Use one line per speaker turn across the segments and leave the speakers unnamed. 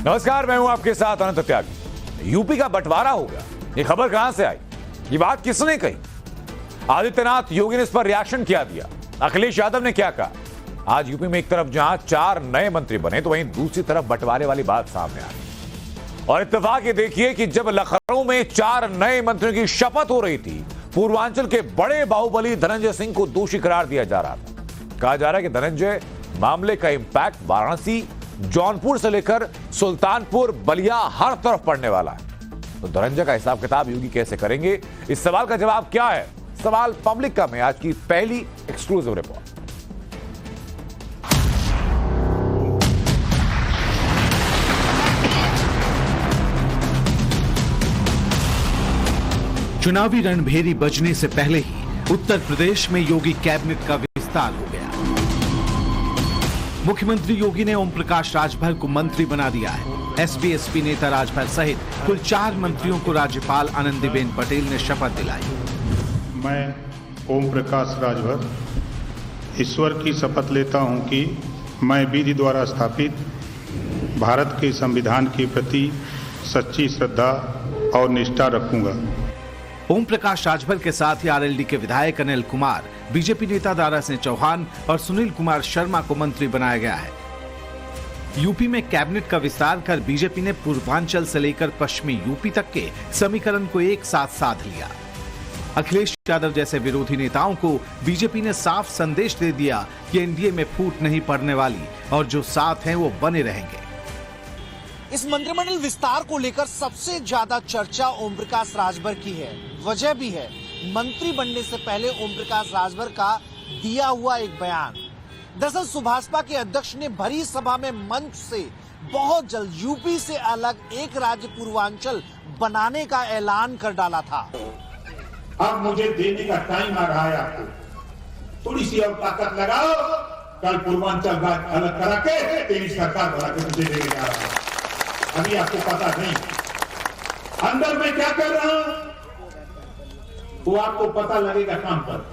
नमस्कार, मैं हूं आपके साथ अनंत त्यागी। यूपी का बंटवारा हो गया, ये खबर कहां से आई, ये बात किसने कही? आदित्यनाथ योगी ने इस पर रिएक्शन क्या दिया? अखिलेश यादव ने क्या कहा? आज यूपी में एक तरफ जहां 4 नए मंत्री बने तो वहीं दूसरी तरफ बंटवारे वाली बात सामने आई। और इत्तेफाक ये देखिए कि जब लखनऊ में 4 नए मंत्रियों की शपथ हो रही थी, पूर्वांचल के बड़े बाहुबली धनंजय सिंह को दोषी करार दिया जा रहा था। कहा जा रहा है कि धनंजय मामले का इंपैक्ट वाराणसी, जौनपुर से लेकर सुल्तानपुर, बलिया हर तरफ पड़ने वाला है। तो धनंजय का हिसाब किताब योगी कैसे करेंगे? इस सवाल का जवाब क्या है? सवाल पब्लिक का में आज की पहली एक्सक्लूसिव रिपोर्ट।
चुनावी रणभेरी बजने से पहले ही उत्तर प्रदेश में योगी कैबिनेट का विस्तार हो गया। मुख्यमंत्री योगी ने ओम प्रकाश राजभर को मंत्री बना दिया है। एसपी नेता राजभर सहित कुल 4 मंत्रियों को राज्यपाल आनंदीबेन पटेल ने शपथ दिलाई।
मैं ओम प्रकाश राजभर ईश्वर की शपथ लेता हूं कि मैं विधि द्वारा स्थापित भारत के संविधान के प्रति सच्ची श्रद्धा और निष्ठा रखूंगा।
ओम प्रकाश राजभर के साथ ही आरएलडी के विधायक अनिल कुमार, बीजेपी नेता दारा सिंह चौहान और सुनील कुमार शर्मा को मंत्री बनाया गया है। यूपी में कैबिनेट का विस्तार कर बीजेपी ने पूर्वांचल से लेकर पश्चिमी यूपी तक के समीकरण को एक साथ साध लिया। अखिलेश यादव जैसे विरोधी नेताओं को बीजेपी ने साफ संदेश दे दिया कि एनडीए में फूट नहीं पड़ने वाली और जो साथ हैं वो बने रहेंगे।
इस मंत्रिमंडल विस्तार को लेकर सबसे ज्यादा चर्चा ओम प्रकाश राजभर की है। वजह भी है, मंत्री बनने से पहले ओम प्रकाश राजभर का दिया हुआ एक बयान। दरअसल सुभाषपा के अध्यक्ष ने भरी सभा में मंच से बहुत जल्द यूपी से अलग एक राज्य पूर्वांचल बनाने का ऐलान कर डाला था।
अब मुझे देने का टाइम आ रहा है, आपको थोड़ी सी और ताकत लगाओ, कल पूर्वांचल राज्य अलग करा के तेरी सरकार बना के मुझे देने जा रहा है। अभी आपको पता नहीं अंदर में क्या कर रहा हूं, वो आपको पता लगेगा काम पर।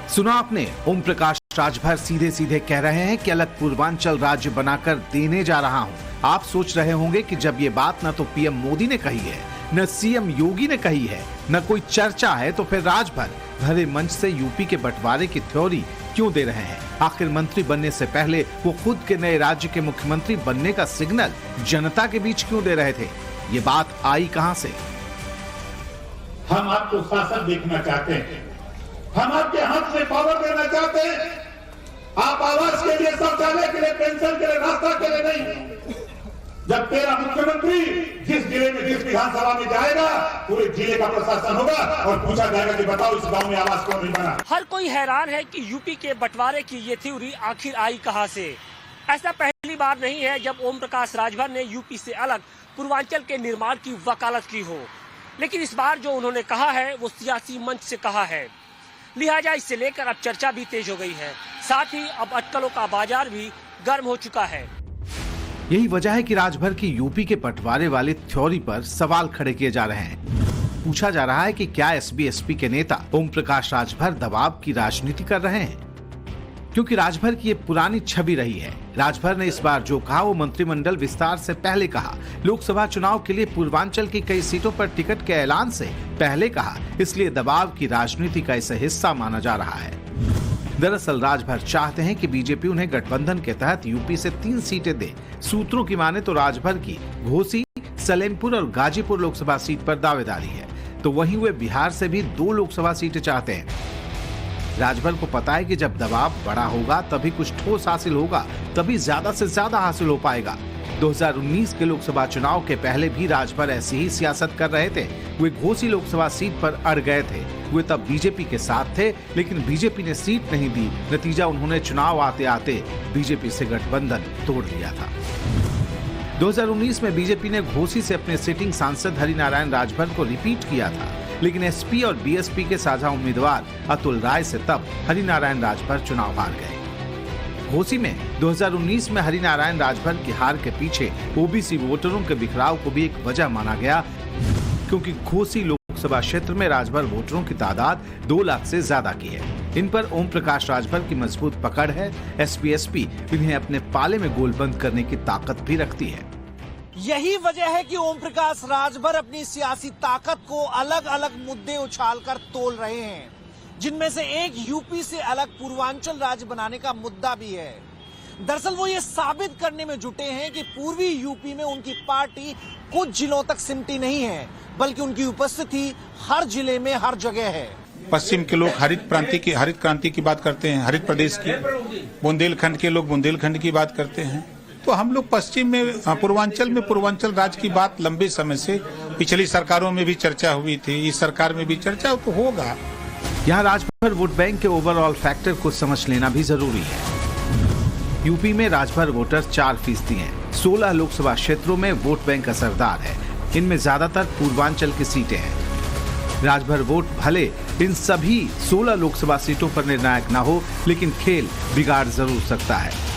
सुना आपने, ओम प्रकाश राजभर सीधे सीधे कह रहे हैं कि अलग पूर्वांचल राज्य बनाकर देने जा रहा हूं। आप सोच रहे होंगे कि जब ये बात न तो पीएम मोदी ने कही है, न सीएम योगी ने कही है, न कोई चर्चा है, तो फिर राजभर भरे मंच से यूपी के बंटवारे की थ्योरी क्यों दे रहे हैं? आखिर मंत्री बनने से पहले वो खुद के नए राज्य के मुख्यमंत्री बनने का सिग्नल जनता के बीच क्यों दे रहे थे? ये बात आई कहां से?
हम आपको शासन देखना चाहते हैं, हम आपके हाथ में पावर देना चाहते हैं। आप आवास के लिए, शौचालय के लिए, पेंशन के लिए, रास्ता के लिए नहीं। जब तेरा मुख्यमंत्री जिस जिले में, जिस विधानसभा में जाएगा, पूरे जिले का प्रशासन होगा और पूछा जाएगा कि बताओ इस गांव में आवास क्यों नहीं बना।
हर कोई हैरान है कि यूपी के बंटवारे की ये थ्योरी आखिर आई कहां से। ऐसा पहली बार नहीं है जब ओम प्रकाश राजभर ने यूपी से अलग पूर्वांचल के निर्माण की वकालत की हो, लेकिन इस बार जो उन्होंने कहा है वो सियासी मंच से कहा है। लिहाजा इससे लेकर अब चर्चा भी तेज हो गई है, साथ ही अब अटकलों का बाजार भी गर्म हो चुका है।
यही वजह है कि राजभर की यूपी के बंटवारे वाली थ्योरी पर सवाल खड़े किए जा रहे हैं। पूछा जा रहा है कि क्या एसपी के नेता ओम प्रकाश राजभर दबाव की राजनीति कर रहे हैं? क्योंकि राजभर की ये पुरानी छवि रही है। राजभर ने इस बार जो कहा वो मंत्रिमंडल विस्तार से पहले कहा, लोकसभा चुनाव के लिए पूर्वांचल की कई सीटों पर टिकट के ऐलान से पहले कहा, इसलिए दबाव की राजनीति का इसे हिस्सा माना जा रहा है। दरअसल राजभर चाहते हैं कि बीजेपी उन्हें गठबंधन के तहत यूपी से 3 सीटें दे। सूत्रों की माने तो राजभर की घोसी, सलेमपुर और गाजीपुर लोकसभा सीट पर दावेदारी है, तो वहीं वे बिहार से भी 2 लोकसभा सीटें चाहते हैं। राजभर को पता है कि जब दबाव बड़ा होगा तभी कुछ ठोस हासिल होगा, तभी ज्यादा से ज्यादा हासिल हो पाएगा। 2019 के लोकसभा चुनाव के पहले भी राजभर ऐसी ही सियासत कर रहे थे। वे घोसी लोकसभा सीट पर अड़ गए थे। वे तब बीजेपी के साथ थे, लेकिन बीजेपी ने सीट नहीं दी। नतीजा, उन्होंने चुनाव आते आते बीजेपी से गठबंधन तोड़ लिया था। 2019 में बीजेपी ने घोसी से अपने सिटिंग सांसद हरिनारायण राजभर को रिपीट किया था, लेकिन एसपी और बीएसपी के साझा उम्मीदवार अतुल राय से तब हरिनारायण राजभर चुनाव हार गए। घोसी में 2019 में हरिनारायण राजभर की हार के पीछे ओबीसी वोटरों के बिखराव को भी एक वजह माना गया, क्योंकि घोसी लोकसभा क्षेत्र में राजभर वोटरों की तादाद 2 लाख से ज्यादा की है। इन पर ओम प्रकाश राजभर की मजबूत पकड़ है। एसपी इन्हें अपने पाले में गोलबंद करने की ताकत भी रखती है।
यही वजह है कि ओम प्रकाश राजभर अपनी सियासी ताकत को अलग अलग मुद्दे उछालकर तोल रहे हैं, जिनमें से एक यूपी से अलग पूर्वांचल राज्य बनाने का मुद्दा भी है। दरअसल वो ये साबित करने में जुटे हैं कि पूर्वी यूपी में उनकी पार्टी कुछ जिलों तक सिमटी नहीं है, बल्कि उनकी उपस्थिति हर जिले में हर जगह है।
पश्चिम के लोग हरित क्रांति की बात करते हैं, हरित प्रदेश की। बुंदेलखंड के लोग बुंदेलखंड की बात करते हैं। तो हम लोग पश्चिम में पूर्वांचल राज्य की बात लंबे समय से पिछली सरकारों में भी चर्चा हुई थी, इस सरकार में भी चर्चा तो होगा।
यहाँ राजभर वोट बैंक के ओवरऑल फैक्टर को समझ लेना भी जरूरी है। यूपी में राजभर वोटर 4% हैं। 16 लोकसभा क्षेत्रों में वोट बैंक असरदार है। इनमें ज्यादातर पूर्वांचल की सीटें हैं। राजभर वोट भले इन सभी 16 लोकसभा सीटों पर निर्णायक न हो, लेकिन खेल बिगाड़ जरूर सकता है।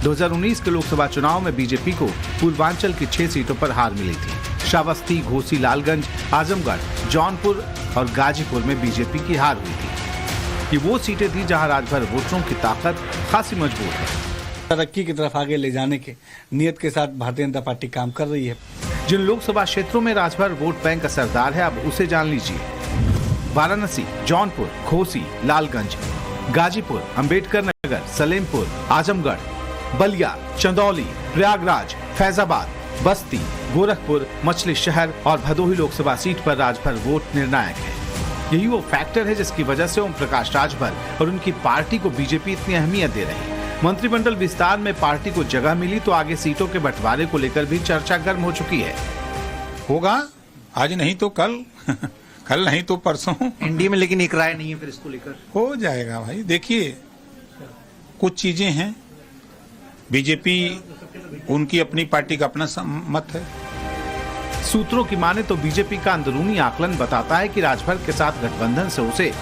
2019 के लोकसभा चुनाव में बीजेपी को पूर्वांचल की 6 सीटों पर हार मिली थी। श्रावस्ती, घोसी, लालगंज, आजमगढ़, जौनपुर और गाजीपुर में बीजेपी की हार हुई थी। ये वो सीटें थी जहां राजभर वोटरों की ताकत खासी मजबूत है।
तरक्की की तरफ आगे ले जाने के नियत के साथ भारतीय जनता पार्टी काम कर रही है।
जिन लोकसभा क्षेत्रों में राजभर वोट बैंक असरदार है, अब उसे जान लीजिए। वाराणसी, जौनपुर, घोसी, लालगंज, गाजीपुर, अंबेडकर नगर, सलेमपुर, आजमगढ़, बलिया, चंदौली, प्रयागराज, फैजाबाद, बस्ती, गोरखपुर, मछली शहर और भदोही लोकसभा सीट पर राजभर वोट निर्णायक है। यही वो फैक्टर है जिसकी वजह से ओम प्रकाश राजभर और उनकी पार्टी को बीजेपी इतनी अहमियत दे रही है। मंत्रिमंडल विस्तार में पार्टी को जगह मिली तो आगे सीटों के बंटवारे को लेकर भी चर्चा गर्म हो चुकी है।
होगा, आज नहीं तो कल कल नहीं तो परसों।
एनडीए में लेकिन एक राय नहीं है फिर इसको लेकर।
हो जाएगा भाई। देखिए, कुछ चीजें हैं, बीजेपी उनकी अपनी पार्टी का अपना मत है।
सूत्रों की माने तो बीजेपी का अंदरूनी आकलन बताता है कि राजभर के साथ गठबंधन से उसे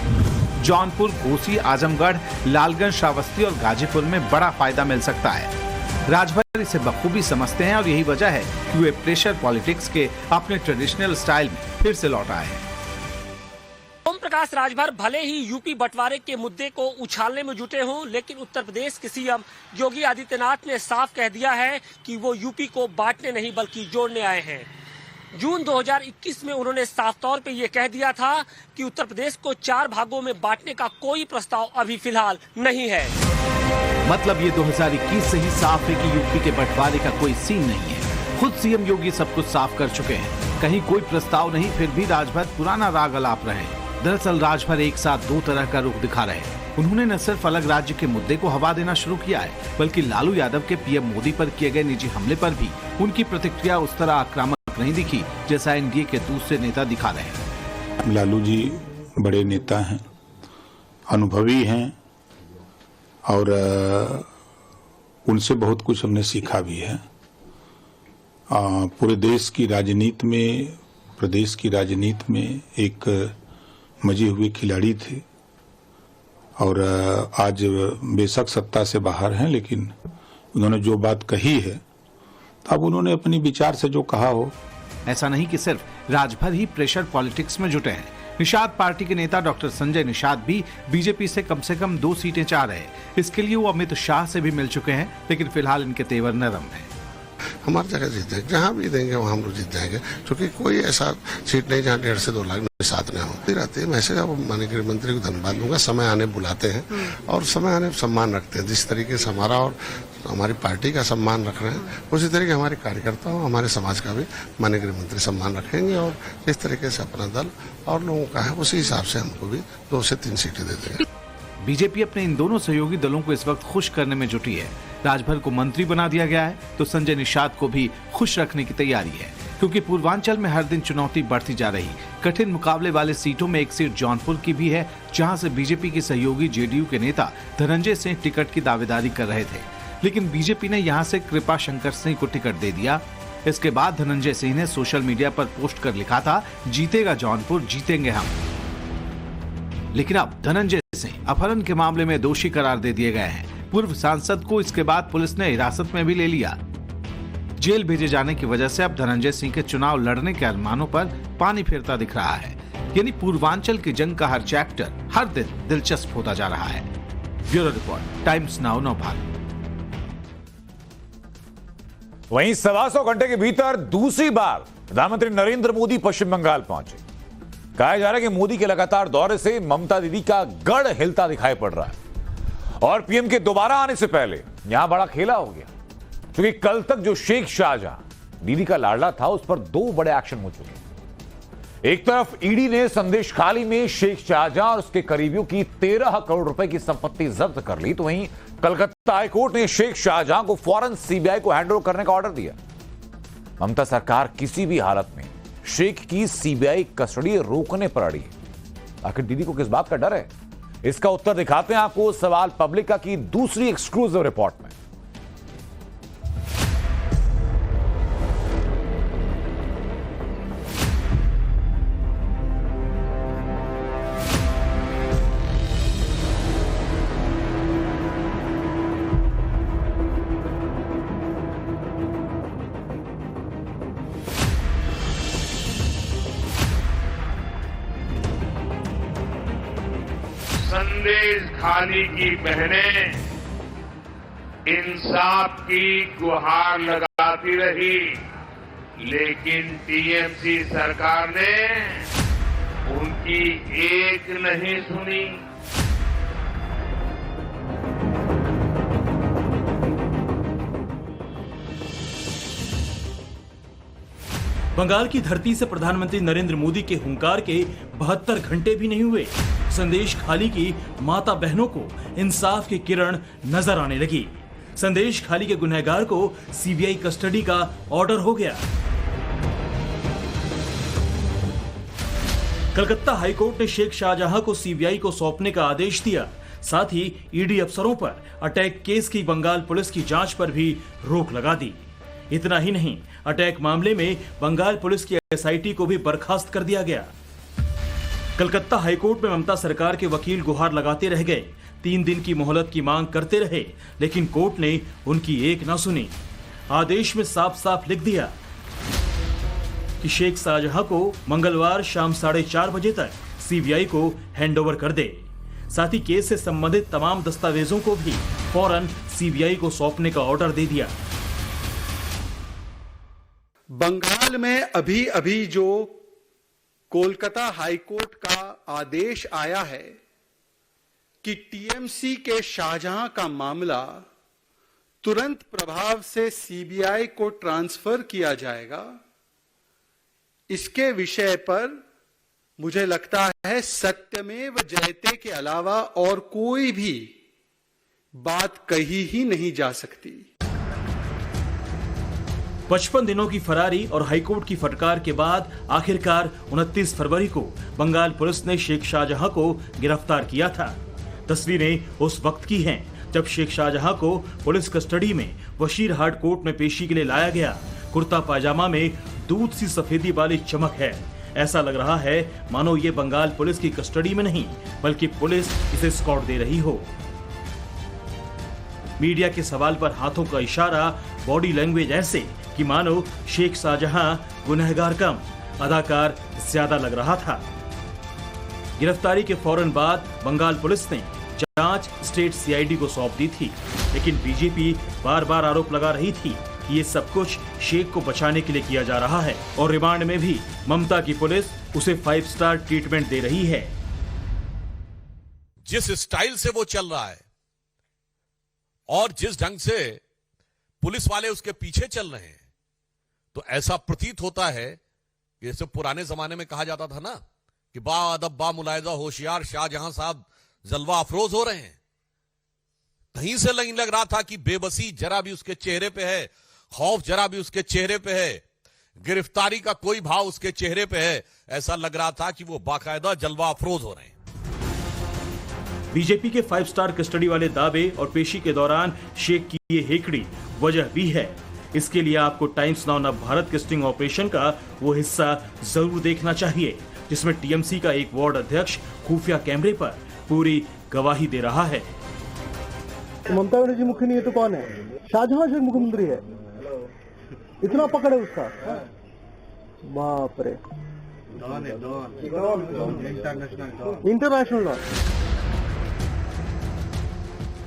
जौनपुर, घोसी, आजमगढ़, लालगंज, श्रावस्ती और गाजीपुर में बड़ा फायदा मिल सकता है। राजभर इसे बखूबी समझते हैं और यही वजह है कि वे प्रेशर पॉलिटिक्स के अपने ट्रेडिशनल स्टाइल में फिर से लौट आए हैं।
ओम प्रकाश राजभर भले ही यूपी बंटवारे के मुद्दे को उछालने में जुटे हों, लेकिन उत्तर प्रदेश के सीएम योगी आदित्यनाथ ने साफ कह दिया है कि वो यूपी को बांटने नहीं बल्कि जोड़ने आए हैं। जून 2021 में उन्होंने साफ तौर पे ये कह दिया था कि उत्तर प्रदेश को 4 भागों में बांटने का कोई प्रस्ताव अभी फिलहाल नहीं है।
मतलब ये 2021 से ही साफ है कि यूपी के बंटवारे का कोई सीन नहीं है। खुद सीएम योगी सब कुछ साफ कर चुके हैं। कहीं कोई प्रस्ताव नहीं, फिर भी राजभर पुराना राग अलाप रहे। दरअसल राजभर एक साथ 2 तरह का रुख दिखा रहे हैं। उन्होंने न सिर्फ अलग राज्य के मुद्दे को हवा देना शुरू किया है, बल्कि लालू यादव के पीएम मोदी पर किए गए निजी हमले पर भी उनकी प्रतिक्रिया उस तरह आक्रामक नहीं दिखी जैसा एनडीए के दूसरे नेता दिखा रहे हैं।
लालू जी बड़े नेता हैं, अनुभवी हैं और उनसे बहुत कुछ हमने सीखा भी है। पूरे देश की राजनीति में, प्रदेश की राजनीति में एक मजे हुए खिलाड़ी थे और आज बेशक सत्ता से बाहर हैं, लेकिन उन्होंने जो बात कही है, अब उन्होंने अपनी विचार से जो कहा हो।
ऐसा नहीं कि सिर्फ राजभर ही प्रेशर पॉलिटिक्स में जुटे हैं। निषाद पार्टी के नेता डॉक्टर संजय निषाद भी बीजेपी से कम 2 सीटें चाह रहे हैं। इसके लिए वो अमित शाह से भी मिल चुके हैं, लेकिन फिलहाल इनके तेवर नरम है।
हमारी जगह जीत जाएंगे, जहाँ भी देंगे वहाँ हम लोग जीत जाएंगे, क्योंकि कोई ऐसा सीट नहीं जहाँ 1.5 से 2 लाख साथ में हो रहते हैं। वैसे माननीय गृह मंत्री को धन्यवाद दूंगा, समय आने बुलाते हैं और समय आने सम्मान रखते हैं। जिस तरीके से हमारा और हमारी पार्टी का सम्मान रख रहे हैं, उसी तरीके हमारे कार्यकर्ताओं, हमारे समाज का भी माननीय गृह मंत्री सम्मान रखेंगे और जिस तरीके से अपना दल और लोगों का है, उसी हिसाब से हमको भी 2 से 3 सीटें दे देंगे।
बीजेपी अपने इन दोनों सहयोगी दलों को इस वक्त खुश करने में जुटी है। राजभर को मंत्री बना दिया गया है तो संजय निषाद को भी खुश रखने की तैयारी है, क्योंकि पूर्वांचल में हर दिन चुनौती बढ़ती जा रही। कठिन मुकाबले वाले सीटों में एक सीट जौनपुर की भी है, जहां से बीजेपी की सहयोगी जेडीयू के नेता धनंजय सिंह टिकट की दावेदारी कर रहे थे, लेकिन बीजेपी ने यहां से कृपा शंकर सिंह को टिकट दे दिया। इसके बाद धनंजय सिंह ने सोशल मीडिया पर पोस्ट कर लिखा था, जीतेगा जौनपुर, जीतेंगे हम। लेकिन अब धनंजय सिंह अपहरण के मामले में दोषी करार दे दिए गए हैं। पूर्व सांसद को इसके बाद पुलिस ने हिरासत में भी ले लिया। जेल भेजे जाने की वजह से अब धनंजय सिंह के चुनाव लड़ने के अरमानों पर पानी फिरता दिख रहा है। यानी पूर्वांचल की जंग का हर चैप्टर हर दिन दिलचस्प होता जा रहा है। Bureau report, times now, Navbharat.
वहीं 125 घंटे के भीतर दूसरी बार प्रधानमंत्री नरेंद्र मोदी पश्चिम बंगाल पहुंचे। कहा जा रहा है कि मोदी के लगातार दौरे से ममता दीदी का गढ़ हिलता दिखाई पड़ रहा है और पीएम के दोबारा आने से पहले यहां बड़ा खेला हो गया, क्योंकि कल तक जो शेख शाहजहां दीदी का लाडला था उस पर दो बड़े एक्शन हो चुके। एक तरफ ईडी ने संदेश खाली में शेख शाहजहां और उसके करीबियों की 13 करोड़ रुपए की संपत्ति जब्त कर ली, तो वहीं कलकत्ता हाईकोर्ट ने शेख शाहजहां को फौरन सीबीआई को हैंडओवर करने का ऑर्डर दिया। ममता सरकार किसी भी हालत में शेख की सीबीआई कस्टडी रोकने पर अड़ी है। आखिर दीदी को किस बात का डर है, इसका उत्तर दिखाते हैं आपको सवाल पब्लिका की दूसरी एक्सक्लूसिव रिपोर्ट में।
संदेश खाली की बहनें इंसाफ की गुहार लगाती रही, लेकिन टीएमसी सरकार ने उनकी एक नहीं सुनी।
बंगाल की धरती से प्रधानमंत्री नरेंद्र मोदी के हुंकार के 72 घंटे भी नहीं हुए, संदेश खाली की माता बहनों को इंसाफ की किरण नजर आने लगी। संदेश खाली के गुनहगार को सीबीआई कस्टडी का ऑर्डर हो गया। कलकत्ता हाईकोर्ट ने शेख शाहजहां को सीबीआई को सौंपने का आदेश दिया। साथ ही ईडी अफसरों पर अटैक केस की बंगाल पुलिस की जांच पर भी रोक लगा दी। इतना ही नहीं, अटैक मामले में बंगाल पुलिस की एसआईटी को भी बर्खास्त कर दिया गया। कलकत्ता हाईकोर्ट में ममता सरकार के वकील गुहार लगाते रह गए, 3 दिन की मोहलत की मांग करते रहे, लेकिन कोर्ट ने उनकी एक न सुनी। आदेश में साफ साफ लिख दिया कि शेख शाहजहां को मंगलवार शाम 4:30 बजे तक सीबीआई को हैंडओवर कर दे। साथ ही केस से संबंधित तमाम दस्तावेजों को भी फौरन सीबीआई को सौंपने का ऑर्डर दे दिया।
बंगाल में अभी अभी जो कोलकाता हाईकोर्ट का आदेश आया है कि टीएमसी के शाहजहां का मामला तुरंत प्रभाव से सीबीआई को ट्रांसफर किया जाएगा, इसके विषय पर मुझे लगता है सत्यमेव जयते के अलावा और कोई भी बात कही ही नहीं जा सकती।
55 दिनों की फरारी और हाईकोर्ट की फटकार के बाद आखिरकार 29 फरवरी को बंगाल पुलिस ने शेख शाहजहां को गिरफ्तार किया था। तस्वीरें उस वक्त की हैं जब शेख शाहजहां को पुलिस कस्टडी में वशीरहाट कोर्ट में पेशी के लिए लाया गया। कुर्ता पायजामा में दूध सी सफेदी वाली चमक है। ऐसा लग रहा है मानो ये बंगाल पुलिस की कस्टडी में नहीं बल्कि पुलिस इसे स्कॉट दे रही हो। मीडिया के सवाल पर हाथों का इशारा, बॉडी लैंग्वेज ऐसे कि मानो शेख शाहजहां गुनहगार कम, अदाकार ज्यादा लग रहा था। गिरफ्तारी के फौरन बाद बंगाल पुलिस ने जांच स्टेट सीआईडी को सौंप दी थी, लेकिन बीजेपी बार बार आरोप लगा रही थी कि ये सब कुछ शेख को बचाने के लिए किया जा रहा है और रिमांड में भी ममता की पुलिस उसे 5 स्टार ट्रीटमेंट दे रही है।
जिस स्टाइल से वो चल रहा है और जिस ढंग से पुलिस वाले उसके पीछे चल रहे हैं, तो ऐसा प्रतीत होता है जैसे पुराने जमाने में कहा जाता था ना कि बा अदब बा मुलायजा होशियार शाहजहां साहब जलवा अफरोज हो रहे हैं। कहीं से नहीं लग रहा था कि बेबसी जरा भी उसके चेहरे पे है, खौफ जरा भी उसके चेहरे पे है, गिरफ्तारी का कोई भाव उसके चेहरे पे है। ऐसा लग रहा था कि वो बाकायदा जलवा अफरोज हो रहे हैं।
बीजेपी के 5 स्टार कस्टडी वाले दावे और पेशी के दौरान शेख की ये हेकड़ी वजह भी है। इसके लिए आपको टाइम्स नाउ नव भारत के स्टिंग ऑपरेशन का वो हिस्सा जरूर देखना चाहिए, जिसमें टीएमसी का एक वार्ड अध्यक्ष खुफिया कैमरे पर पूरी गवाही दे रहा है।
ममता बनर्जी मुख्य नहीं है तो कौन है? शाहजहां शेख मुख्यमंत्री है, इतना पकड़ है उसका। बाप रे, इंटरनेशनल।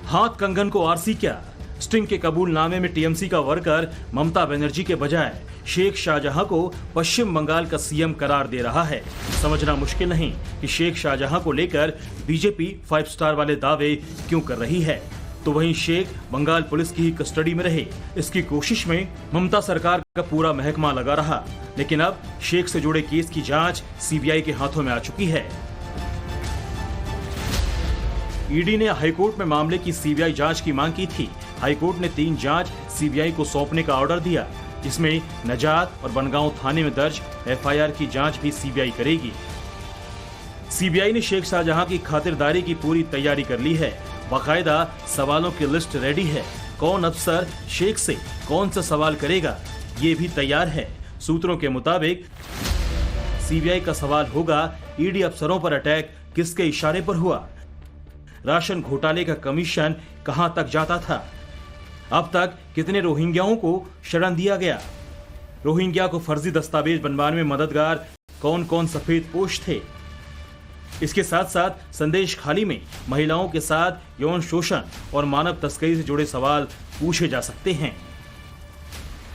हाथ कंगन को आरसी क्या, स्टिंग के कबूलनामे में टीएमसी का वर्कर ममता बनर्जी के बजाय शेख शाहजहां को पश्चिम बंगाल का सीएम करार दे रहा है। समझना मुश्किल नहीं कि शेख शाहजहां को लेकर बीजेपी 5 स्टार वाले दावे क्यों कर रही है। तो वहीं शेख बंगाल पुलिस की ही कस्टडी में रहे, इसकी कोशिश में ममता सरकार का पूरा महकमा लगा रहा। लेकिन अब शेख से जुड़े केस की जांच सीबीआई के हाथों में आ चुकी है। ईडी ने हाईकोर्ट में मामले की सीबीआई जांच की मांग की थी। हाईकोर्ट ने 3 जांच सीबीआई को सौंपने का ऑर्डर दिया, जिसमें नजात और बनगांव थाने में दर्ज एफआईआर की जांच भी सीबीआई करेगी। सीबीआई ने शेख शाहजहां की खातिरदारी की पूरी तैयारी कर ली है। बाकायदा सवालों की लिस्ट रेडी है। कौन अफसर शेख से कौन सा सवाल करेगा, ये भी तैयार है। सूत्रों के मुताबिक सीबीआई का सवाल होगा, ईडी अफसरों पर अटैक किसके इशारे पर हुआ, राशन घोटाले का कमीशन कहां तक जाता था, अब तक कितने रोहिंग्याओं को शरण दिया गया, रोहिंग्या को फर्जी दस्तावेज बनवाने में मददगार कौन कौन सफेद पोश थे। इसके साथ साथ संदेश खाली में महिलाओं के साथ यौन शोषण और मानव तस्करी से जुड़े सवाल पूछे जा सकते हैं।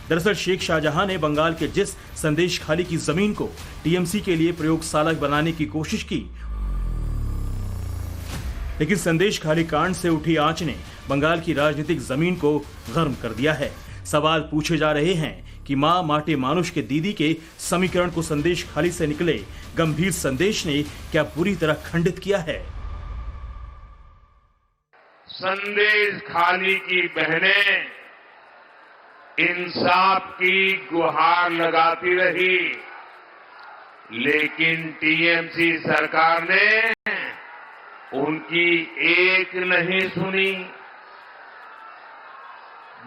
दरअसल शेख शाहजहां ने बंगाल के जिस संदेश खाली की जमीन को टीएमसी के लिए प्रयोगशाला बनाने की कोशिश की, लेकिन संदेश खाली कांड से उठी आंच ने बंगाल की राजनीतिक जमीन को गर्म कर दिया है। सवाल पूछे जा रहे हैं कि मां माटे मानुष के दीदी के समीकरण को संदेश खाली से निकले गंभीर संदेश ने क्या बुरी तरह खंडित किया है।
संदेश खाली की बहनें इंसाफ की गुहार लगाती रही, लेकिन टीएमसी सरकार ने उनकी एक नहीं सुनी।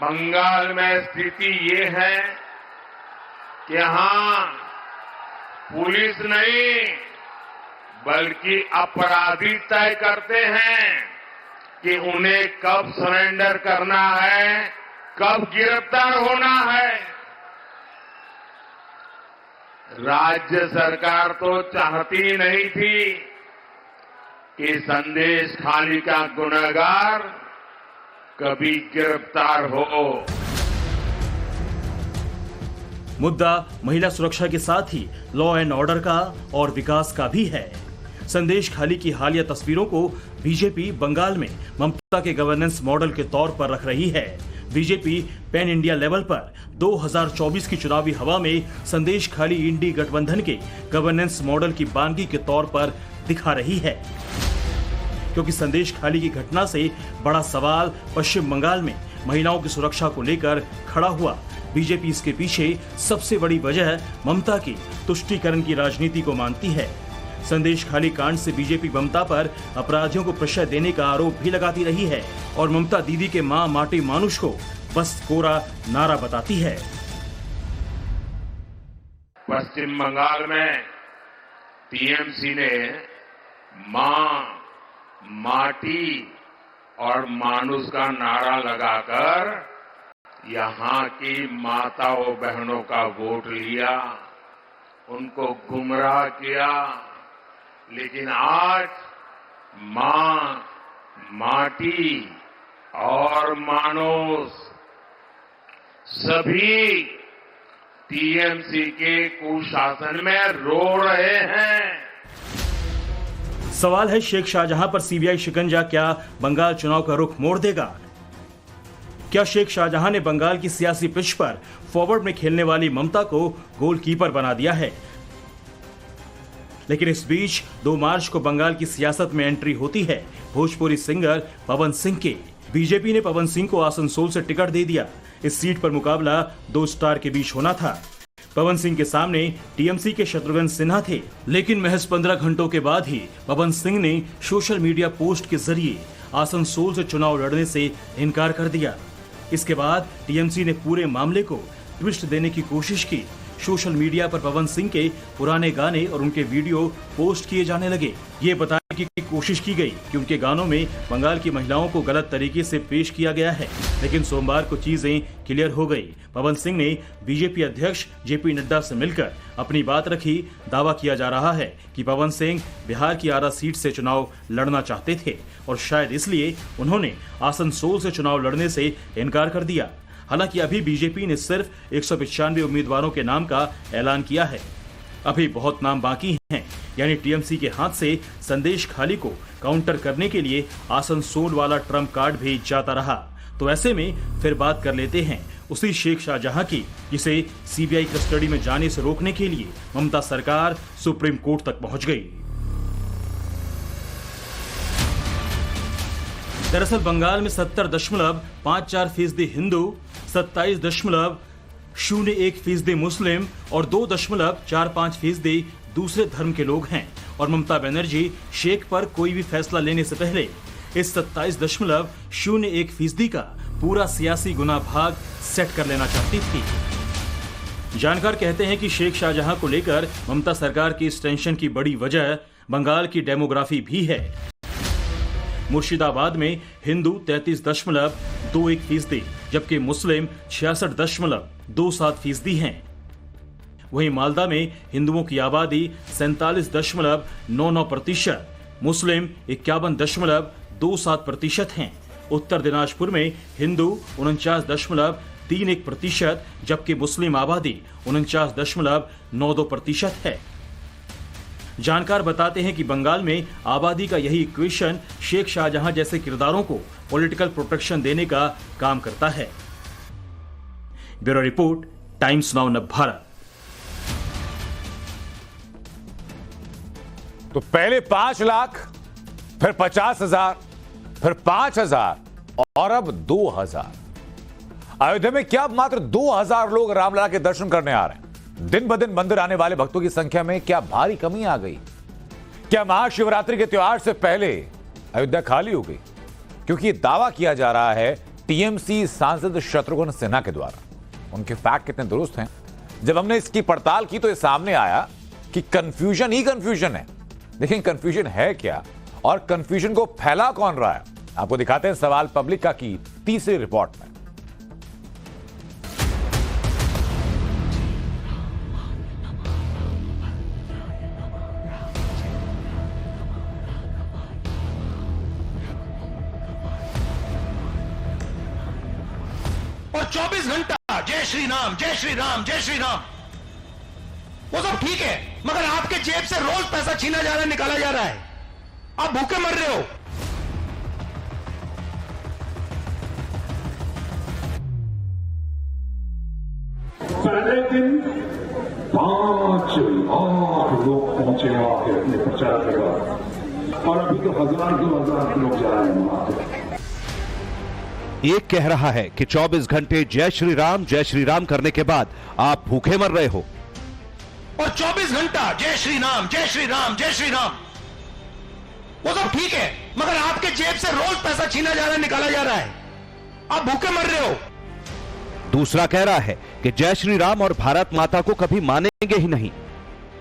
बंगाल में स्थिति ये है कि यहां पुलिस नहीं बल्कि अपराधी तय करते हैं कि उन्हें कब सरेंडर करना है, कब गिरफ्तार होना है। राज्य सरकार तो चाहती नहीं थी कि संदेश खाली का गुनहगार कभी गिरफ्तार हो।
मुद्दा महिला सुरक्षा के साथ ही लॉ एंड ऑर्डर का और विकास का भी है। संदेश खाली की हालिया तस्वीरों को बीजेपी बंगाल में ममता के गवर्नेंस मॉडल के तौर पर रख रही है। बीजेपी पैन इंडिया लेवल पर 2024 की चुनावी हवा में संदेश खाली इंडी गठबंधन के गवर्नेंस मॉडल की बानगी के तौर पर दिखा रही है, क्योंकि संदेश खाली की घटना से बड़ा सवाल पश्चिम बंगाल में महिलाओं की सुरक्षा को लेकर खड़ा हुआ। बीजेपी इसके पीछे सबसे बड़ी वजह ममता की तुष्टीकरण की राजनीति को मानती है। संदेश खाली कांड से बीजेपी ममता पर अपराधियों को प्रश्रय देने का आरोप भी लगाती रही है और ममता दीदी के मां माटी मानुष को बस कोरा नारा बताती है।
पश्चिम बंगाल में टीएमसी ने मां, माटी और मानुष का नारा लगाकर यहां की माताओं बहनों का वोट लिया, उनको गुमराह किया। लेकिन आज मां, माटी और मानुष सभी टीएमसी के कुशासन में रो रहे हैं।
सवाल है, शेख शाहजहां पर सीबीआई शिकंजा क्या बंगाल चुनाव का रुख मोड़ देगा? क्या शेख शाहजहां ने बंगाल की सियासी पिच पर फॉरवर्ड में खेलने वाली ममता को गोलकीपर बना दिया है? लेकिन इस बीच 2 मार्च को बंगाल की सियासत में एंट्री होती है भोजपुरी सिंगर पवन सिंह के। बीजेपी ने पवन सिंह को आसनसोल से टिकट दे दिया। इस सीट पर मुकाबला 2 स्टार के बीच होना था। पवन सिंह के सामने टीएमसी के शत्रुघ्न सिन्हा थे, लेकिन महज 15 घंटों के बाद ही पवन सिंह ने सोशल मीडिया पोस्ट के जरिए आसनसोल से चुनाव लड़ने से इनकार कर दिया। इसके बाद टीएमसी ने पूरे मामले को ट्विस्ट देने की कोशिश की। सोशल मीडिया पर पवन सिंह के पुराने गाने और उनके वीडियो पोस्ट किए जाने लगे, ये बताने की कोशिश की गई कि उनके गानों में बंगाल की महिलाओं को गलत तरीके से पेश किया गया है, लेकिन सोमवार को चीजें क्लियर हो गई। पवन सिंह ने बीजेपी अध्यक्ष जेपी नड्डा से मिलकर अपनी बात रखी। दावा किया जा रहा है कि पवन सिंह बिहार की आरा सीट से चुनाव लड़ना चाहते थे और शायद इसलिए उन्होंने आसनसोल से चुनाव लड़ने से इनकार कर दिया। हालांकि अभी बीजेपी ने सिर्फ 195 उम्मीदवारों के नाम का ऐलान किया है। अभी बहुत नाम बाकी हैं, यानी टीएमसी के हाथ से संदेश खाली को काउंटर करने के लिए आसनसोल वाला ट्रम्प कार्ड भी जाता रहा। तो ऐसे में फिर बात कर लेते हैं उसी शेख शाहजहां की, जिसे सीबीआई कस्टडी में जाने से रोकने के लिए ममता सरकार सुप्रीम कोर्ट तक पहुंच गई। दरअसल बंगाल में 70.54% हिंदू, 27.01% मुस्लिम और 2.45% दूसरे धर्म के लोग हैं और ममता बनर्जी शेख पर कोई भी फैसला लेने से पहले इस 27.01% का पूरा सियासी गुना भाग सेट कर लेना चाहती थी। जानकार कहते हैं कि शेख शाहजहां को लेकर ममता सरकार की इस टेंशन की बड़ी वजह बंगाल की डेमोग्राफी भी है। मुर्शिदाबाद में हिंदू 33.21%, जबकि मुस्लिम 66.27% हैं। वहीं मालदा में हिंदुओं की आबादी 47.99%, मुस्लिम 51.27% हैं। उत्तर दिनाजपुर में हिंदू 49.31%, जबकि मुस्लिम आबादी 49.92% है। जानकार बताते हैं कि बंगाल में आबादी का यही इक्वेशन शेख शाहजहां जैसे किरदारों को पॉलिटिकल प्रोटेक्शन देने का काम करता है। Bureau report, times now Bharat.
तो पहले 5 लाख, फिर 50,000, फिर 5,000 और अब 2,000। अयोध्या में क्या मात्र 2,000 लोग रामलला के दर्शन करने आ रहे हैं? दिन ब दिन मंदिर आने वाले भक्तों की संख्या में क्या भारी कमी आ गई? क्या महाशिवरात्रि के त्योहार से पहले अयोध्या खाली हो गई? क्योंकि यह दावा किया जा रहा है टीएमसी सांसद शत्रुघ्न सिन्हा के द्वारा। उनके फैक्ट कितने दुरुस्त हैं? जब हमने इसकी पड़ताल की तो यह सामने आया कि कंफ्यूजन ही कंफ्यूजन है। लेकिन कंफ्यूजन है क्या और कंफ्यूजन को फैला कौन रहा है? आपको दिखाते हैं सवाल पब्लिक का की तीसरी रिपोर्ट में।
और 24 घंटा जय श्री राम जय श्री राम जय श्री राम, वो सब ठीक है, मगर आपके जेब से रोज पैसा छीना जा रहा है, निकाला जा रहा है, आप भूखे मर रहे हो।
पहले दिन 5 लाख लोग पहुंचे वहां पे अपने प्रचार के बाद, और अभी तो 1,000-2,000 लोग जा रहे हैं वहां पे।
एक कह रहा है कि 24 घंटे जय श्री राम करने के बाद आप भूखे मर रहे हो,
और 24 घंटा जय श्री राम जय श्री राम जय श्री राम, वो सब ठीक है, मगर आपके जेब से रोज पैसा छीना जा रहा है, निकाला जा रहा है, आप भूखे मर रहे हो।
दूसरा कह रहा है कि जय श्री राम और भारत माता को कभी मानेंगे ही नहीं।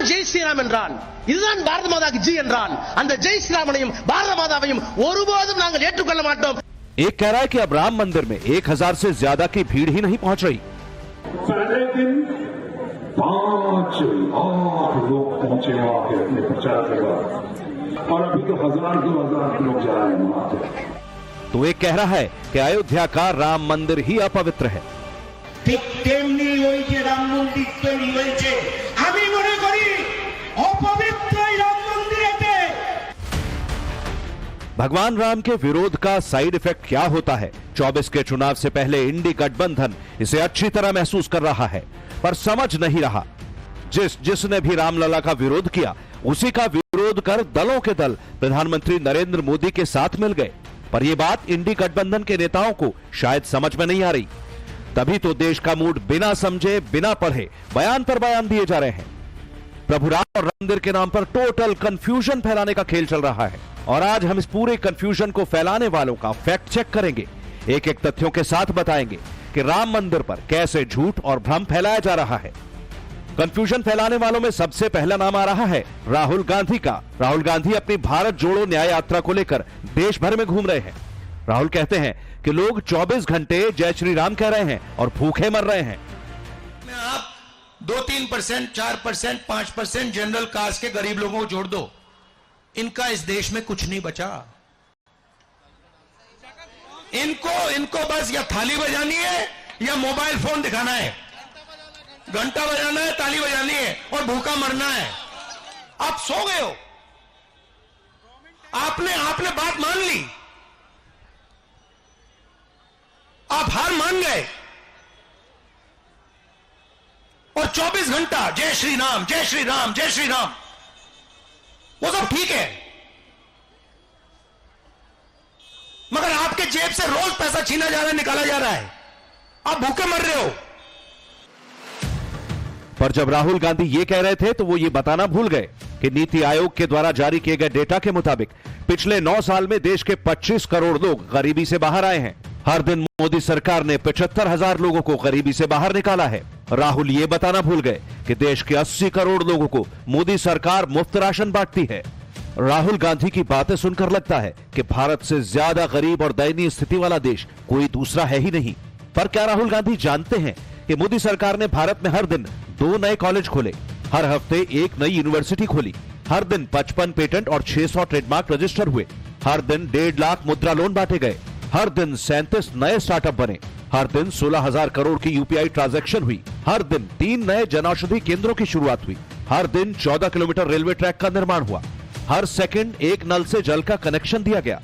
ஜெய் ஸ்ரீராம் என்றான், இதுதான் பாரத மாதாக்கு ஜி என்றான், அந்த ஜெய் ஸ்ரீராமனையும் பாரத மாதாவையும் ஒருபோதும் நாங்கள் ஏற்றுக்கொள்ள மாட்டோம்।
एक कह रहा है कि अब राम मंदिर में 1,000 से ज्यादा की भीड़ ही नहीं पहुंच रही।
पहले दिन 5 लाख लोग पहुंचे वहां पे अपने प्रचार के बाद, और अभी तो 1,000-2,000 लोग जा रहे हैं वहां पे।
तो एक कह रहा है कि अयोध्या का राम मंदिर ही अपवित्र है।
ঠিক তেমনি ওই যে রাম মন্দির তৈরি হয়েছে, আমি মনে করি অপবিত্র রাম মন্দিরেতে।
भगवान राम के विरोध का साइड इफेक्ट क्या होता है? 24 के चुनाव से पहले इंडी गठबंधन इसे अच्छी तरह महसूस कर रहा है, पर समझ नहीं रहा। जिसने भी रामलला का विरोध किया, उसी का विरोध कर दलों के दल प्रधानमंत्री नरेंद्र मोदी के साथ मिल गए। पर यह बात इंडी गठबंधन के नेताओं को शायद समझ में नहीं आ रही। तभी तो देश का मूड बिना समझे, बिना पढ़े बयान पर बयान दिए जा रहे हैं। प्रभु राम और राम मंदिर के नाम पर टोटल कंफ्यूजन फैलाने का खेल चल रहा है, और आज हम इस पूरे कंफ्यूजन को फैलाने वालों का फैक्ट चेक करेंगे। एक एक तथ्यों के साथ बताएंगे कि राम मंदिर पर कैसे झूठ और भ्रम फैलाया जा रहा है। कंफ्यूजन फैलाने वालों में सबसे पहला नाम आ रहा है राहुल गांधी का। राहुल गांधी अपनी भारत जोड़ो न्याय यात्रा को लेकर देश भर में घूम रहे हैं। राहुल कहते हैं कि लोग 24 घंटे जय श्री राम कह रहे हैं और भूखे मर रहे हैं।
आप 2-3%, 4%, 5% जनरल कास्ट के गरीब लोगों को जोड़ दो, इनका इस देश में कुछ नहीं बचा। इनको बस या थाली बजानी है या मोबाइल फोन दिखाना है, घंटा बजाना है, ताली बजानी है और भूखा मरना है। आप सो गए हो, आपने बात मान ली, आप हार मान गए और 24 घंटा जय श्री राम, जय श्री राम, जय श्री राम, वो सब ठीक है, मगर आपके जेब से रोज पैसा छीना जा रहा है, निकाला जा रहा है, आप भूखे मर रहे हो।
पर जब राहुल गांधी ये कह रहे थे तो वो ये बताना भूल गए कि नीति आयोग के द्वारा जारी किए गए डेटा के मुताबिक पिछले 9 साल में देश के 25 करोड़ लोग गरीबी से बाहर आए हैं। हर दिन मोदी सरकार ने 75,000 लोगों को गरीबी से बाहर निकाला है। राहुल ये बताना भूल गए कि देश के 80 करोड़ लोगों को मोदी सरकार मुफ्त राशन बांटती है। राहुल गांधी की बातें सुनकर लगता है कि भारत से ज्यादा गरीब और दयनीय स्थिति वाला देश कोई दूसरा है ही नहीं। पर क्या राहुल गांधी जानते हैं कि मोदी सरकार ने भारत में हर दिन 2 नए कॉलेज खोले, हर हफ्ते 1 नई यूनिवर्सिटी खोली, हर दिन 55 पेटेंट और 600 ट्रेडमार्क रजिस्टर हुए, हर दिन 1.5 लाख मुद्रा लोन बांटे गए, हर दिन 37 नए स्टार्टअप बने, हर दिन 16,000 करोड़ की यूपीआई ट्रांजैक्शन हुई, हर दिन 3 नए जनौषधि केंद्रों की शुरुआत हुई, हर दिन 14 किलोमीटर रेलवे ट्रैक का निर्माण हुआ, हर सेकंड 1 नल से जल का कनेक्शन दिया गया।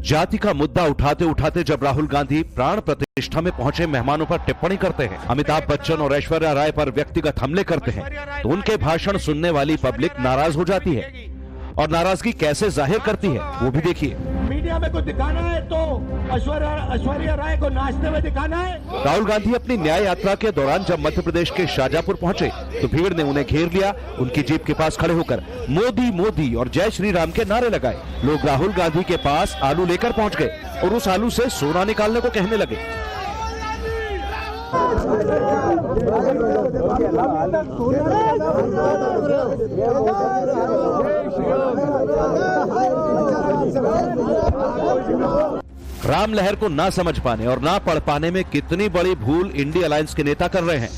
जाति का मुद्दा उठाते उठाते जब राहुल गांधी प्राण प्रतिष्ठा में पहुंचे मेहमानों पर टिप्पणी करते हैं, अमिताभ बच्चन और ऐश्वर्या राय पर व्यक्तिगत हमले करते हैं, तो उनके भाषण सुनने वाली पब्लिक नाराज हो जाती है। और नाराजगी कैसे जाहिर करती है वो भी देखिए।
मीडिया में कुछ दिखाना है तो ऐश्वर्या राय को नाचते हुए दिखाना है।
राहुल गांधी अपनी न्याय यात्रा के दौरान जब मध्य प्रदेश के शाजापुर पहुंचे तो भीड़ ने उन्हें घेर लिया, उनकी जीप के पास खड़े होकर मोदी मोदी और जय श्री राम के नारे लगाए। लोग राहुल गांधी के पास आलू लेकर पहुंच गए और उस आलू से सोना निकालने को कहने लगे। राम लहर को ना समझ पाने और ना पढ़ पाने में कितनी बड़ी भूल इंडिया अलायंस के नेता कर रहे हैं,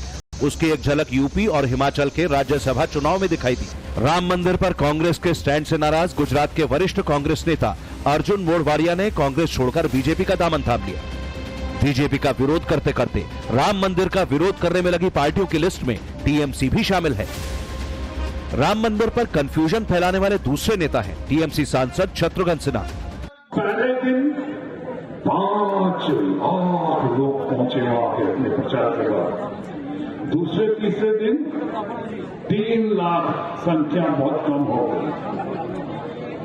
उसकी एक झलक यूपी और हिमाचल के राज्यसभा चुनाव में दिखाई दी। राम मंदिर पर कांग्रेस के स्टैंड से नाराज गुजरात के वरिष्ठ कांग्रेस नेता अर्जुन मोढवाडिया ने कांग्रेस छोड़कर बीजेपी का दामन थाम लिया। बीजेपी का विरोध करते करते राम मंदिर का विरोध करने में लगी पार्टियों की लिस्ट में टीएमसी भी शामिल है। राम मंदिर पर कंफ्यूजन फैलाने वाले दूसरे नेता हैं टीएमसी सांसद शत्रुघ्न सिन्हा।
पहले दिन 5 लाख लोग पहुंचे वहां पे अपने प्रचार के बाद, दूसरे तीसरे दिन 3 लाख, संख्या बहुत कम हो गई।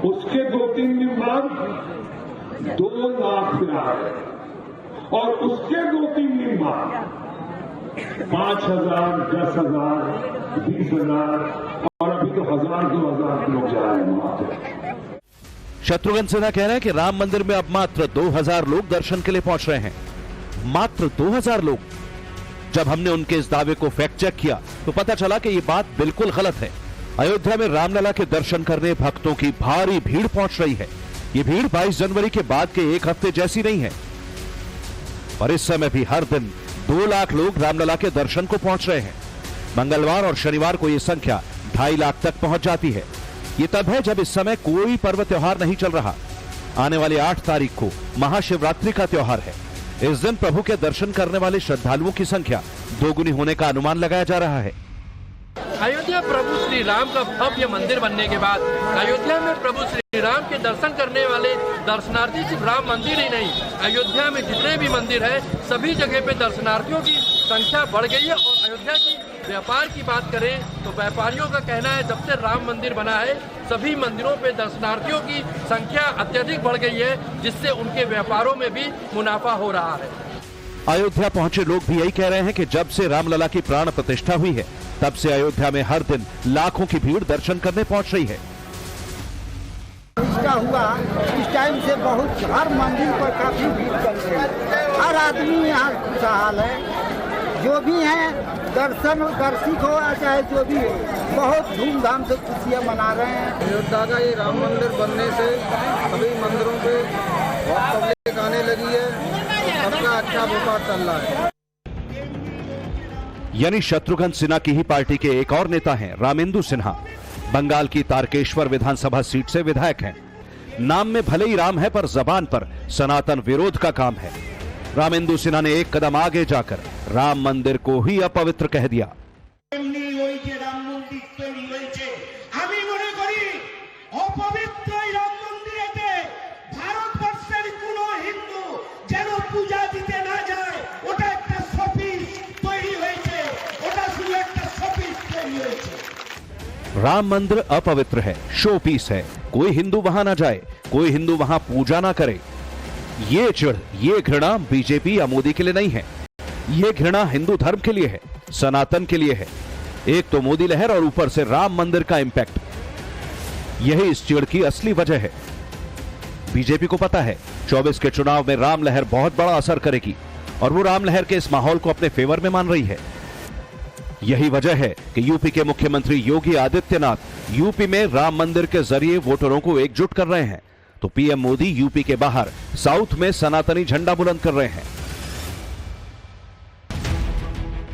उसके 2-3 दिन बाद 2 लाख फिर आ गए और उसके 2-3 दिन बाद 5,000, 10,000, 20,000 और अभी तो 1,000-2,000 लोग जा रहे हैं वहां पे।
शत्रुघ्न सिन्हा कह रहे हैं कि राम मंदिर में अब मात्र 2,000 लोग दर्शन के लिए पहुंच रहे हैं। मात्र 2,000 लोग। जब हमने उनके इस दावे को फैक्ट चेक किया तो पता चला कि ये बात बिल्कुल गलत है। अयोध्या में रामलला के दर्शन करने भक्तों की भारी भीड़ पहुंच रही है। ये भीड़ 22 जनवरी के बाद के एक हफ्ते जैसी नहीं है। और इस समय भी हर दिन 2 लाख लोग रामलला के दर्शन को पहुंच रहे हैं। मंगलवार और शनिवार को यह संख्या 2.5 लाख तक पहुंच जाती है। ये तब है जब इस समय कोई पर्व त्योहार नहीं चल रहा। आने वाली 8 तारीख को महाशिवरात्रि का त्योहार है। इस दिन प्रभु के दर्शन करने वाले श्रद्धालुओं की संख्या 2 गुनी होने का अनुमान लगाया जा रहा है।
अयोध्या प्रभु श्री राम का भव्य मंदिर बनने के बाद अयोध्या में प्रभु श्री राम के दर्शन करने वाले दर्शनार्थी सिर्फ राम मंदिर ही नहीं, अयोध्या में जितने भी मंदिर है सभी जगह पे दर्शनार्थियों की संख्या बढ़ गई है। और अयोध्या की व्यापार की बात करें तो व्यापारियों का कहना है जब से राम मंदिर बना है सभी मंदिरों पे दर्शनार्थियों की संख्या अत्यधिक बढ़ गई है, जिससे उनके व्यापारों में भी मुनाफा हो रहा है।
अयोध्या पहुंचे लोग भी यही कह रहे हैं कि जब से रामलला की प्राण प्रतिष्ठा हुई है तब से अयोध्या में हर दिन लाखों की भीड़ दर्शन करने पहुंच रही है।
इसका हुआ इस टाइम से बहुत हर मंदिर पर काफी भीड़ चल रही है। हर आदमी यहाँ खुशहाल है। जो भी हैं दर्शिक हो चाहे जो भी हो, बहुत धूमधाम से खुशियाँ मना रहे हैं।
अयोध्या का ये राम मंदिर बनने से सभी मंदिरों पे बहुत पब्लिक आने लगी है, सबका अच्छा व्यापार चल रहा है।
यानी शत्रुघ्न सिन्हा की ही पार्टी के एक और नेता हैं रामेंदु सिन्हा। बंगाल की तारकेश्वर विधानसभा सीट से विधायक हैं। नाम में भले ही राम है पर जबान पर सनातन विरोध का काम है। रामेंदु सिन्हा ने एक कदम आगे जाकर राम मंदिर को ही अपवित्र कह दिया। राम मंदिर अपवित्र है, शो पीस है, कोई हिंदू वहां ना जाए, कोई हिंदू वहां पूजा ना करे। ये चिढ़, ये घृणा बीजेपी या मोदी के लिए नहीं है। ये घृणा हिंदू धर्म के लिए है, सनातन के लिए है। एक तो मोदी लहर और ऊपर से राम मंदिर का इंपैक्ट, यही इस चिढ़ की असली वजह है। बीजेपी को पता है 24 के चुनाव में राम लहर बहुत बड़ा असर करेगी और वो राम लहर के इस माहौल को अपने फेवर में मान रही है। यही वजह है कि यूपी के मुख्यमंत्री योगी आदित्यनाथ यूपी में राम मंदिर के जरिए वोटरों को एकजुट कर रहे हैं, तो पीएम मोदी यूपी के बाहर साउथ में सनातनी झंडा बुलंद कर रहे हैं।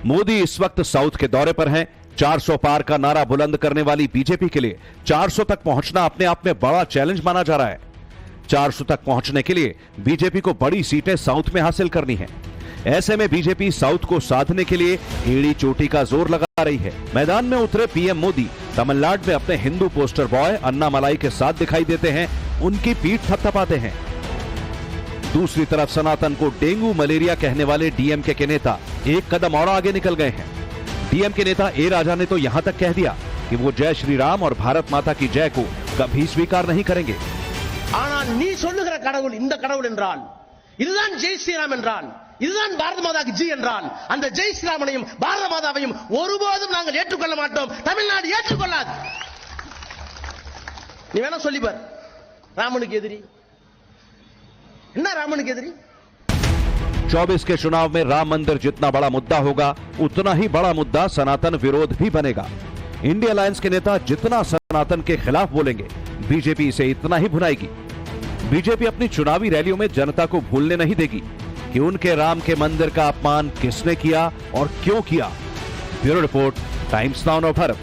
मोदी इस वक्त साउथ के दौरे पर हैं। 400 पार का नारा बुलंद करने वाली बीजेपी के लिए 400 तक पहुंचना अपने आप में बड़ा चैलेंज माना जा रहा है। 400 तक पहुंचने के लिए बीजेपी को बड़ी सीटें साउथ में हासिल करनी है। ऐसे में बीजेपी साउथ को साधने के लिए एड़ी चोटी का जोर लगा रही है। मैदान में उतरे पीएम मोदी तमिलनाडु में अपने हिंदू पोस्टर बॉय अन्नामलाई के साथ दिखाई देते हैं, उनकी पीठ थपथपाते हैं। दूसरी तरफ सनातन को डेंगू मलेरिया कहने वाले डीएमके के नेता एक कदम और आगे निकल गए हैं। डीएमके नेता ए राजा ने तो यहां तक कह दिया कि वो जय श्री राम और भारत माता की जय को कभी स्वीकार नहीं करेंगे।
இதுதான் ஜெய் ஸ்ரீராம் என்றால், இதுதான் பாரத மாதாக்கு ஜி என்றால், அந்த ஜெய் ஸ்ரீராமனையும் பாரத மாதாவையும் ஒருபோதும் நாங்கள் ஏற்றுக்கொள்ள மாட்டோம், தமிழ்நாடு ஏற்றுக்கொள்ளாது। நீ வேணா சொல்லி பார், ராமனுக்கு எதிரி என்ன, ராமனுக்கு எதிரி।
24 के चुनाव में राम मंदिर जितना बड़ा मुद्दा होगा उतना ही बड़ा मुद्दा सनातन विरोध भी बनेगा। इंडिया अलायंस के नेता जितना सनातन के खिलाफ बोलेंगे, बीजेपी इसे इतना ही भुनाएगी। बीजेपी अपनी चुनावी रैलियों में जनता को भूलने नहीं देगी कि उनके राम के मंदिर का अपमान किसने किया और क्यों किया। Bureau report, times now Bharat.